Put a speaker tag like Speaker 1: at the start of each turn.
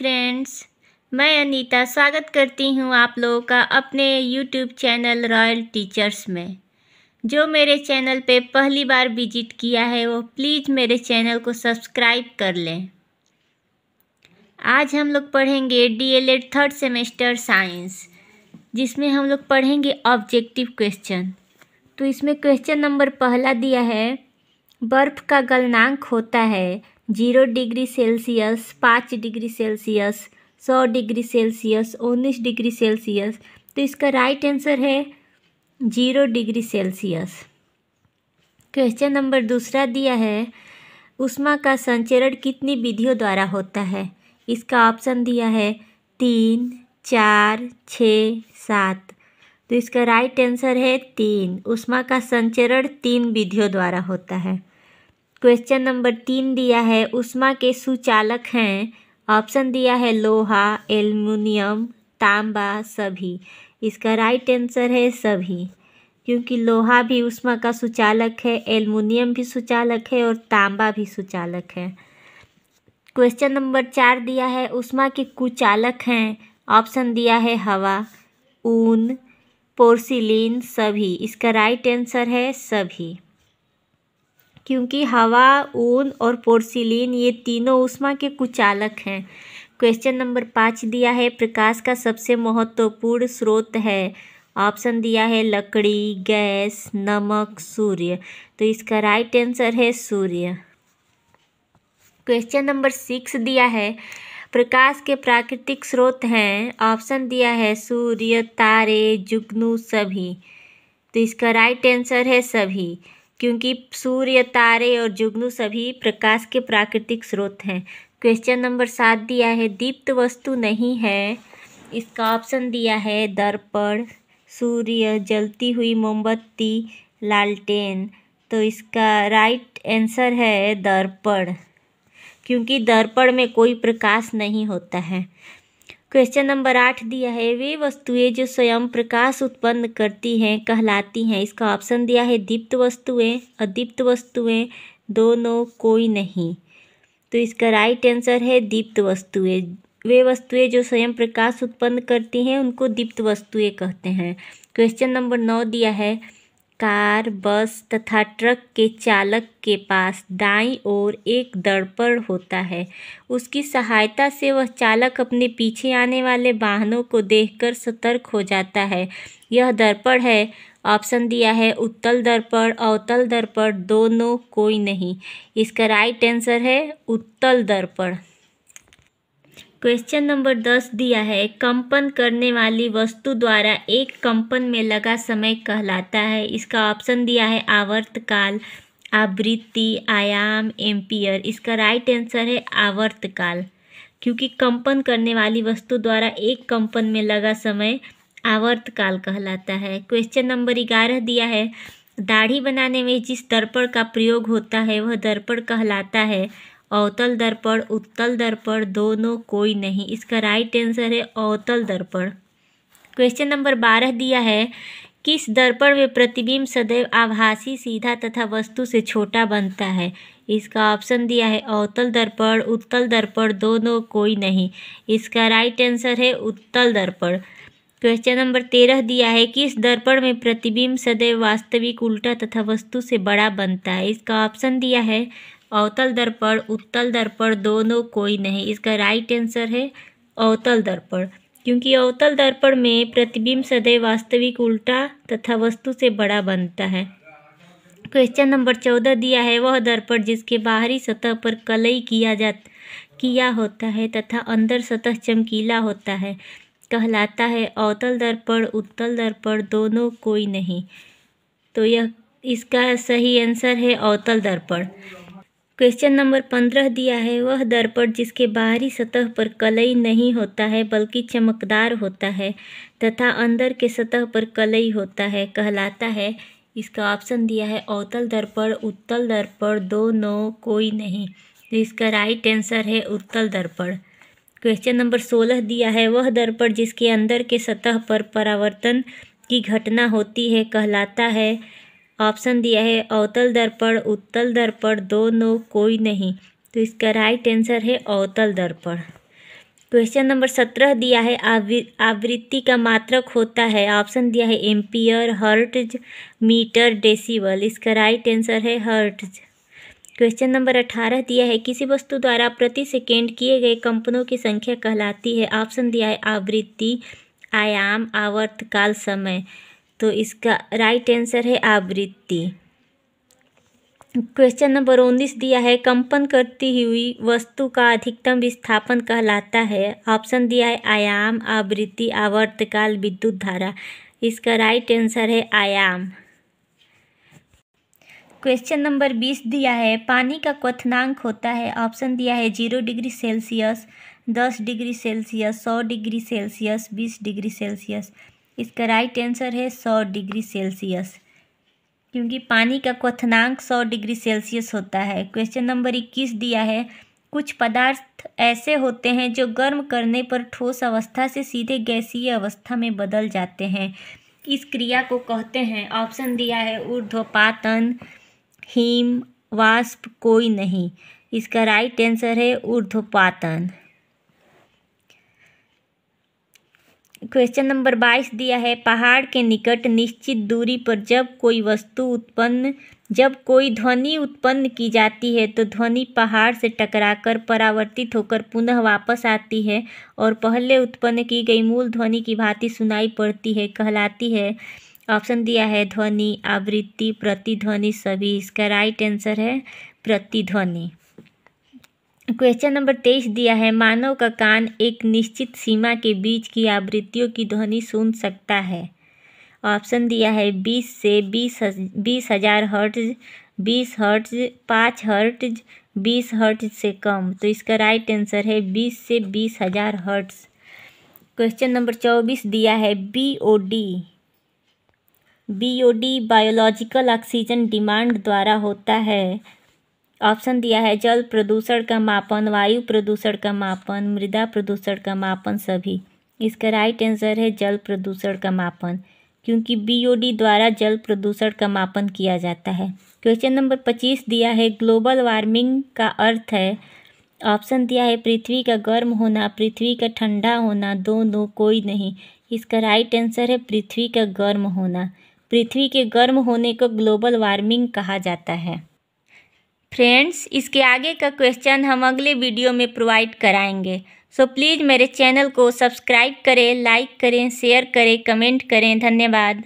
Speaker 1: Friends, मैं अनीता स्वागत करती हूँ आप लोगों का अपने यूट्यूब चैनल रॉयल टीचर्स में। जो मेरे चैनल पे पहली बार विजिट किया है वो प्लीज़ मेरे चैनल को सब्सक्राइब कर लें। आज हम लोग पढ़ेंगे डीएलएड थर्ड सेमेस्टर साइंस, जिसमें हम लोग पढ़ेंगे ऑब्जेक्टिव क्वेश्चन। तो इसमें क्वेश्चन नंबर पहला दिया है, बर्फ़ का गलनांक होता है 0 degree Celsius, 5 degree Celsius, 100 degree Celsius, 19 degree Celsius. तो इसका राइट आंसर है 0 डिग्री सेल्सियस। क्वेश्चन नंबर दूसरा दिया है, ऊष्मा का संचरण कितनी विधियों द्वारा होता है। इसका ऑप्शन दिया है 3, 4, 6, 7। तो इसका राइट आंसर है 3। ऊष्मा का संचरण 3 विधियों द्वारा होता है। क्वेश्चन नंबर 3 दिया है, ऊष्मा के सुचालक हैं। ऑप्शन दिया है लोहा, एल्युमिनियम, तांबा, सभी। इसका राइट आंसर है सभी, क्योंकि लोहा भी ऊष्मा का सुचालक है, एल्युमिनियम भी सुचालक है और तांबा भी सुचालक है। क्वेश्चन नंबर 4 दिया है, ऊष्मा के कुचालक हैं। ऑप्शन दिया है हवा, ऊन, पोर्सिलीन, सभी। इसका राइट आंसर है सभी, क्योंकि हवा, ऊन और पोर्सिलीन ये तीनों ऊष्मा के कुचालक हैं। क्वेश्चन नंबर 5 दिया है, प्रकाश का सबसे महत्वपूर्ण स्रोत है। ऑप्शन दिया है लकड़ी, गैस, नमक, सूर्य। तो इसका राइट आंसर है सूर्य। क्वेश्चन नंबर 6 दिया है, प्रकाश के प्राकृतिक स्रोत हैं। ऑप्शन दिया है सूर्य, तारे, जुगनू, सभी। तो इसका राइट आंसर है सभी, क्योंकि सूर्य, तारे और जुगनू सभी प्रकाश के प्राकृतिक स्रोत हैं। क्वेश्चन नंबर 7 दिया है, दीप्त वस्तु नहीं है। इसका ऑप्शन दिया है दर्पण, सूर्य, जलती हुई मोमबत्ती, लालटेन। तो इसका राइट आंसर है दर्पण, क्योंकि दर्पण में कोई प्रकाश नहीं होता है। क्वेश्चन नंबर 8 दिया है, वे वस्तुएं जो स्वयं प्रकाश उत्पन्न करती हैं कहलाती हैं। इसका ऑप्शन दिया है दीप्त वस्तुएं, अदीप्त वस्तुएं, दोनों, कोई नहीं। तो इसका राइट आंसर है दीप्त वस्तुएं। वे वस्तुएं जो स्वयं प्रकाश उत्पन्न करती हैं उनको दीप्त वस्तुएं कहते हैं। क्वेश्चन नंबर 9 दिया है, कार, बस तथा ट्रक के चालक के पास दाईं ओर एक दर्पण होता है। उसकी सहायता से वह चालक अपने पीछे आने वाले वाहनों को देखकर सतर्क हो जाता है। यह दर्पण है। ऑप्शन दिया है उत्तल दर्पण, अवतल दर्पण, दोनों, कोई नहीं। इसका राइट आंसर है उत्तल दर्पण। क्वेश्चन नंबर 10 दिया है, कंपन करने वाली वस्तु द्वारा एक कंपन में लगा समय कहलाता है। इसका ऑप्शन दिया है आवर्तकाल, आवृत्ति, आयाम, एम्पियर। इसका राइट आंसर है आवर्तकाल, क्योंकि कंपन करने वाली वस्तु द्वारा एक कंपन में लगा समय आवर्तकाल कहलाता है। क्वेश्चन नंबर 11 दिया है, दाढ़ी बनाने में जिस दर्पण का प्रयोग होता है वह दर्पण कहलाता है अवतल दर्पण, उत्तल दर्पण, दोनों, कोई नहीं। इसका राइट आंसर है अवतल दर्पण। क्वेश्चन नंबर 12 दिया है, किस दर्पण में प्रतिबिंब सदैव आभासी, सीधा तथा वस्तु से छोटा बनता है। इसका ऑप्शन दिया है अवतल दर्पण, उत्तल दर्पण, दोनों, कोई नहीं। इसका राइट आंसर है उत्तल दर्पण। क्वेश्चन नंबर 13 दिया है, किस दर्पण में प्रतिबिंब सदैव वास्तविक, उल्टा तथा वस्तु से बड़ा बनता है। इसका ऑप्शन दिया है अवतल दर्पण, उत्तल दर्पण, दोनों, कोई नहीं। इसका राइट आंसर है अवतल दर्पण, क्योंकि अवतल दर्पण में प्रतिबिंब सदैव वास्तविक, उल्टा तथा वस्तु से बड़ा बनता है। क्वेश्चन नंबर 14 दिया है, वह दर्पण जिसके बाहरी सतह पर कलई किया होता है तथा अंदर सतह चमकीला होता है कहलाता है अवतल दर्पण, उत्तल दर्पण, दोनों, कोई नहीं। तो इसका सही आंसर है अवतल दर्पण। क्वेश्चन नंबर 15 दिया है, वह दर्पण जिसके बाहरी सतह पर कलई नहीं होता है बल्कि चमकदार होता है तथा अंदर के सतह पर कलई होता है कहलाता है। इसका ऑप्शन दिया है अवतल दर्पण, उत्तल दर्पण, दोनों, कोई नहीं। तो इसका राइट आंसर है उत्तल दर्पण। क्वेश्चन नंबर 16 दिया है, वह दर्पण जिसके अंदर के सतह पर परावर्तन की घटना होती है कहलाता है। ऑप्शन दिया है अवतल दर्पण, उत्तल दर्पण, दोनों, कोई नहीं। तो इसका राइट आंसर है अवतल दर्पण। क्वेश्चन नंबर 17 दिया है, आवृत्ति का मात्रक होता है। ऑप्शन दिया है एम्पियर, हर्ट्ज, मीटर, डेसिबल। इसका राइट आंसर है हर्ट्ज। क्वेश्चन नंबर 18 दिया है, किसी वस्तु द्वारा प्रति सेकेंड किए गए कंपनों की संख्या कहलाती है। ऑप्शन दिया है आवृत्ति, आयाम, आवर्तकाल, समय। तो इसका राइट आंसर है आवृत्ति। क्वेश्चन नंबर 19 दिया है, कंपन करती हुई वस्तु का अधिकतम विस्थापन कहलाता है। ऑप्शन दिया है आयाम, आवृत्ति, आवर्तकाल, विद्युत धारा। इसका राइट आंसर है आयाम। क्वेश्चन नंबर 20 दिया है, पानी का क्वथनांक होता है। ऑप्शन दिया है 0 degree Celsius, 10 degree Celsius, 100 degree Celsius, 20 degree Celsius. इसका राइट आंसर है 100 डिग्री सेल्सियस, क्योंकि पानी का क्वथनांक 100 डिग्री सेल्सियस होता है। क्वेश्चन नंबर 21 दिया है, कुछ पदार्थ ऐसे होते हैं जो गर्म करने पर ठोस अवस्था से सीधे गैसीय अवस्था में बदल जाते हैं। इस क्रिया को कहते हैं। ऑप्शन दिया है ऊर्ध्वपातन, हिम, वाष्प, कोई नहीं। इसका राइट आंसर है ऊर्ध्वपातन। क्वेश्चन नंबर 22 दिया है, पहाड़ के निकट निश्चित दूरी पर जब कोई ध्वनि उत्पन्न की जाती है तो ध्वनि पहाड़ से टकराकर परावर्तित होकर पुनः वापस आती है और पहले उत्पन्न की गई मूल ध्वनि की भांति सुनाई पड़ती है, कहलाती है। ऑप्शन दिया है ध्वनि, आवृत्ति, प्रतिध्वनि, सभी। इसका राइट आंसर है प्रतिध्वनि। क्वेश्चन नंबर 23 दिया है, मानव का कान एक निश्चित सीमा के बीच की आवृत्तियों की ध्वनि सुन सकता है। ऑप्शन दिया है 20 से 20,000 हर्ट्ज, 20 हर्ट्ज, 5 हर्ट्ज, 20 हर्ट्ज से कम। तो इसका राइट आंसर है 20 से 20,000 हर्ट्ज। क्वेश्चन नंबर 24 दिया है, बीओडी बायोलॉजिकल ऑक्सीजन डिमांड द्वारा होता है। ऑप्शन दिया है जल प्रदूषण का मापन, वायु प्रदूषण का मापन, मृदा प्रदूषण का मापन, सभी। इसका राइट आंसर है जल प्रदूषण का मापन, क्योंकि बीओडी द्वारा जल प्रदूषण का मापन किया जाता है। क्वेश्चन नंबर 25 दिया है, ग्लोबल वार्मिंग का अर्थ है। ऑप्शन दिया है पृथ्वी का गर्म होना, पृथ्वी का ठंडा होना, दोनों, कोई नहीं। इसका राइट आंसर है पृथ्वी का गर्म होना। पृथ्वी के गर्म होने को ग्लोबल वार्मिंग कहा जाता है। फ्रेंड्स, इसके आगे का क्वेश्चन हम अगले वीडियो में प्रोवाइड कराएंगे। सो प्लीज़ मेरे चैनल को सब्सक्राइब करें, लाइक करें, शेयर करें, कमेंट करें। धन्यवाद।